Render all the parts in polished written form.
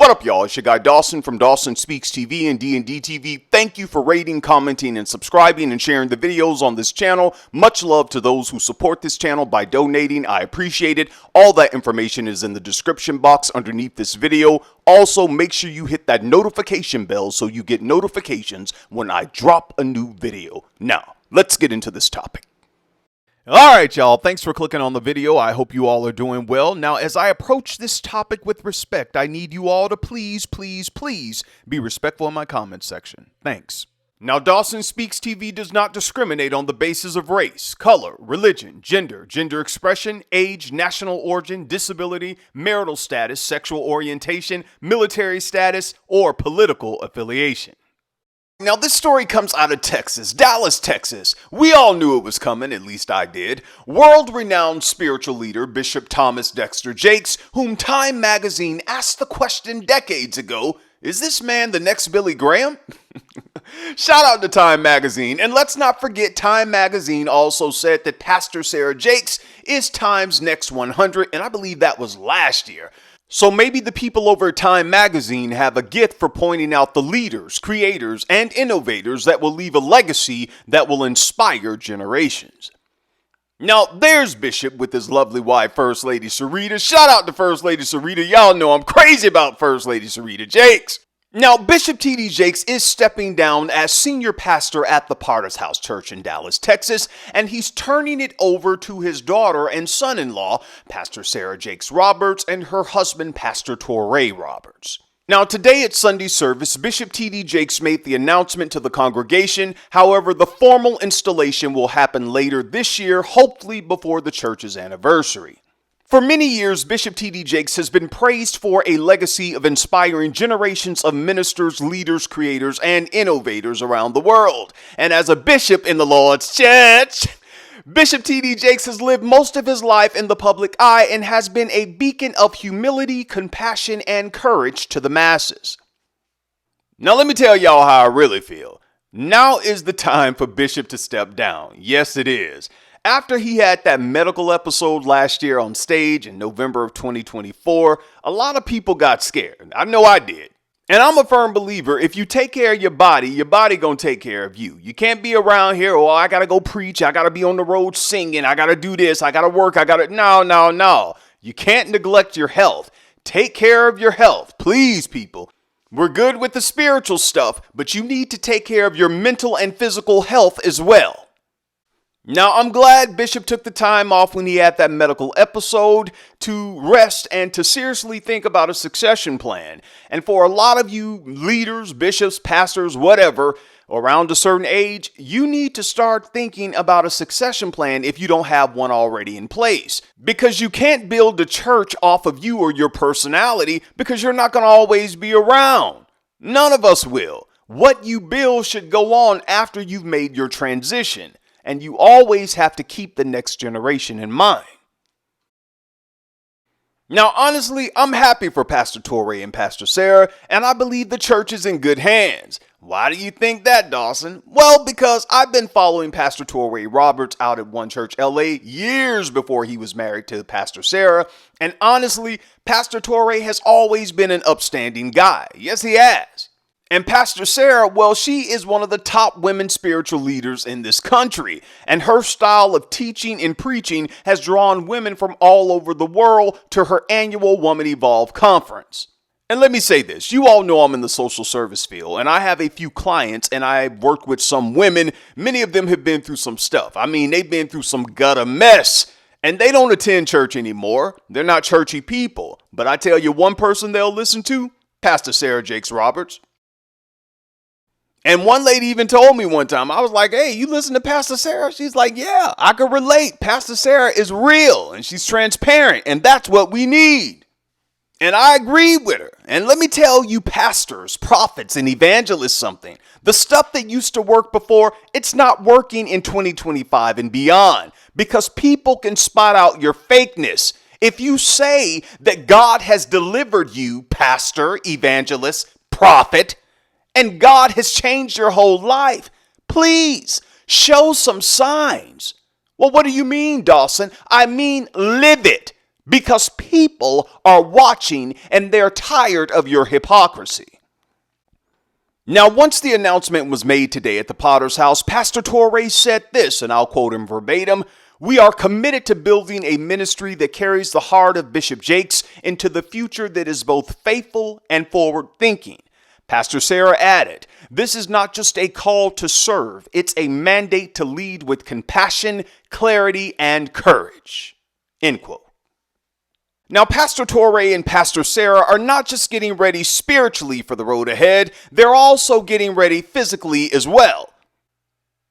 What up, y'all? It's your guy Dawson from Dawson Speaks TV and D&D TV. Thank you for rating, commenting, and subscribing and sharing the videos on this channel. Much love to those who support this channel by donating. I appreciate it. All that information is in the description box underneath this video. Also, make sure you hit that notification bell so you get notifications when I drop a new video. Now, let's get into this topic. Alright, y'all, thanks for clicking on the video. I hope you all are doing well. Now, as I approach this topic with respect, I need you all to please be respectful in my comment section. Thanks. Now, Dawson Speaks TV does not discriminate on the basis of race, color, religion, gender expression, age, national origin, disability, marital status, sexual orientation, military status, or political affiliation. Now, this story comes out of Texas, Dallas, Texas. We all knew it was coming, at least I did. World-renowned spiritual leader Bishop Thomas Dexter Jakes, whom Time magazine asked the question decades ago, is this man the next Billy Graham? Shout out to Time magazine. And let's not forget, Time magazine also said that Pastor Sarah Jakes is Time's next 100, and I believe that was last year. So maybe the people over at Time magazine have a gift for pointing out the leaders, creators, and innovators that will leave a legacy that will inspire generations. Now, there's Bishop with his lovely wife, First Lady Sarita. Shout out to First Lady Sarita. Y'all know I'm crazy about First Lady Sarita Jakes. Now, Bishop T.D. Jakes is stepping down as senior pastor at the Potter's House Church in Dallas, Texas, and he's turning it over to his daughter and son-in-law, Pastor Sarah Jakes Roberts, and her husband, Pastor Torrey Roberts. Now, today at Sunday service, Bishop T.D. Jakes made the announcement to the congregation. However, the formal installation will happen later this year, hopefully before the church's anniversary. For many years, Bishop T.D. Jakes has been praised for a legacy of inspiring generations of ministers, leaders, creators, and innovators around the world. And as a bishop in the Lord's church, Bishop T.D. Jakes has lived most of his life in the public eye and has been a beacon of humility, compassion, and courage to the masses. Now let me tell y'all how I really feel. Now is the time for Bishop to step down. Yes, it is. After he had that medical episode last year on stage in November of 2024, a lot of people got scared. I know I did. And I'm a firm believer, if you take care of your body gonna take care of you. You can't be around here, oh, I gotta go preach, I gotta be on the road singing, I gotta do this, I gotta work, No. You can't neglect your health. Take care of your health, please, people. We're good with the spiritual stuff, but you need to take care of your mental and physical health as well. Now, I'm glad Bishop took the time off when he had that medical episode to rest and to seriously think about a succession plan. And for a lot of you leaders, bishops, pastors, whatever, around a certain age, you need to start thinking about a succession plan if you don't have one already in place. Because you can't build a church off of you or your personality because you're not going to always be around. None of us will. What you build should go on after you've made your transition. And you always have to keep the next generation in mind. Now, honestly, I'm happy for Pastor Torrey and Pastor Sarah, and I believe the church is in good hands. Why do you think that, Dawson? Well, because I've been following Pastor Torrey Roberts out at One Church LA years before he was married to Pastor Sarah, and honestly, Pastor Torrey has always been an upstanding guy. Yes, he has. And Pastor Sarah, well, she is one of the top women spiritual leaders in this country. And her style of teaching and preaching has drawn women from all over the world to her annual Woman Evolve conference. And let me say this, you all know I'm in the social service field, and I have a few clients, and I've worked with some women. Many of them have been through some stuff. I mean, they've been through some gutter mess. And they don't attend church anymore. They're not churchy people. But I tell you one person they'll listen to, Pastor Sarah Jakes Roberts. And one lady even told me one time, I was like, hey, you listen to Pastor Sarah? She's like, yeah, I can relate. Pastor Sarah is real and she's transparent and that's what we need. And I agree with her. And let me tell you pastors, prophets, and evangelists something. The stuff that used to work before, it's not working in 2025 and beyond because people can spot out your fakeness. If you say that God has delivered you, pastor, evangelist, prophet, and God has changed your whole life, please show some signs. Well, what do you mean, Dawson? I mean, live it. because people are watching and they're tired of your hypocrisy. Now, once the announcement was made today at the Potter's house, Pastor Torrey said this, and I'll quote him verbatim: "We are committed to building a ministry that carries the heart of Bishop Jakes into the future that is both faithful and forward-thinking." Pastor Sarah added, "This is not just a call to serve, it's a mandate to lead with compassion, clarity, and courage." End quote. Now, Pastor Torrey and Pastor Sarah are not just getting ready spiritually for the road ahead, they're also getting ready physically as well.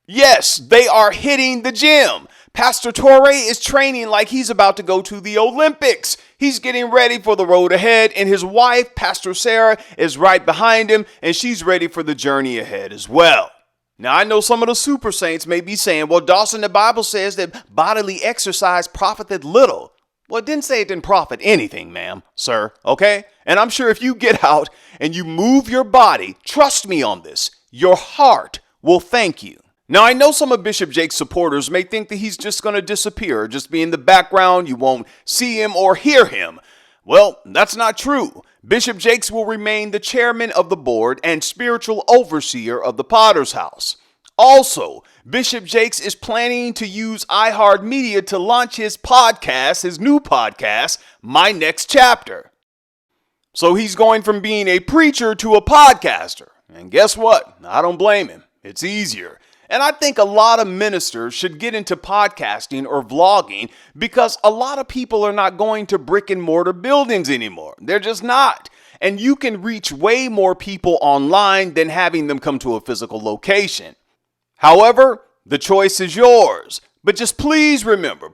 Yes, they are hitting the gym. Pastor Torrey is training like he's about to go to the Olympics. He's getting ready for the road ahead, and his wife, Pastor Sarah, is right behind him, and she's ready for the journey ahead as well. Now, I know some of the super saints may be saying, "Well, Dawson, the Bible says that bodily exercise profiteth little." Well, it didn't say it didn't profit anything, ma'am, sir, okay? And I'm sure if you get out and you move your body, trust me on this, your heart will thank you. Now, I know some of Bishop Jakes' supporters may think that he's just going to disappear, just be in the background, you won't see him or hear him. Well, that's not true. Bishop Jakes will remain the chairman of the board and spiritual overseer of the Potter's house. Also, Bishop Jakes is planning to use iHeartMedia to launch his podcast, his new podcast, My Next Chapter. So he's going from being a preacher to a podcaster. And guess what? I don't blame him. It's easier. And I think a lot of ministers should get into podcasting or vlogging because a lot of people are not going to brick and mortar buildings anymore. They're just not. And you can reach way more people online than having them come to a physical location. However, the choice is yours. But just please remember,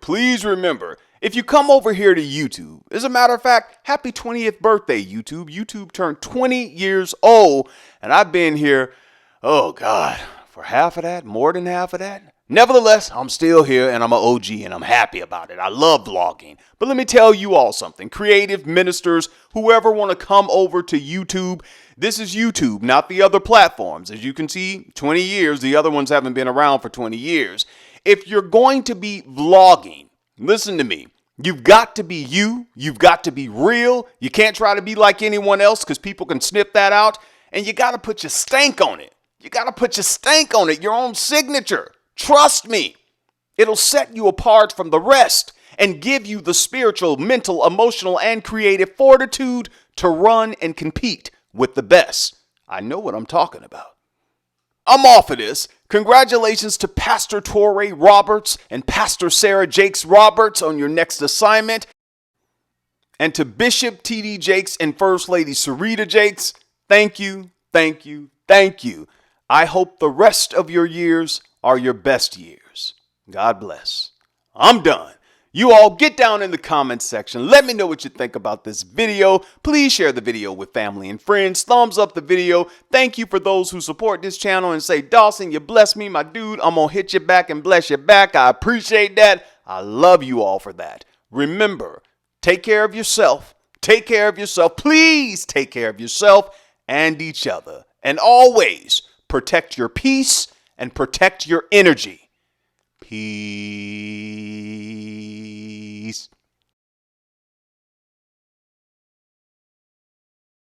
if you come over here to YouTube, as a matter of fact, happy 20th birthday, YouTube. YouTube turned 20 years old, and I've been here, oh God, for half of that, more than half of that. Nevertheless, I'm still here and I'm an OG and I'm happy about it. I love vlogging. But let me tell you all something. Creative ministers, whoever want to come over to YouTube, this is YouTube, not the other platforms. As you can see, 20 years, the other ones haven't been around for 20 years. If you're going to be vlogging, listen to me. You've got to be you. You've got to be real. You can't try to be like anyone else because people can sniff that out. And you got to put your stank on it. You got to put your stank on it, your own signature. Trust me, it'll set you apart from the rest and give you the spiritual, mental, emotional, and creative fortitude to run and compete with the best. I know what I'm talking about. I'm off of this. Congratulations to Pastor Torrey Roberts and Pastor Sarah Jakes Roberts on your next assignment. And to Bishop T.D. Jakes and First Lady Sarita Jakes, thank you, thank you, thank you. I hope the rest of your years are your best years. God bless. I'm done. You all get down in the comments section. Let me know what you think about this video. Please share the video with family and friends. Thumbs up the video. Thank you for those who support this channel and say, "Dawson, you bless me, my dude. I'm going to hit you back and bless you back." I appreciate that. I love you all for that. Remember, take care of yourself. Take care of yourself. Please take care of yourself and each other. And always protect your peace and protect your energy. Peace.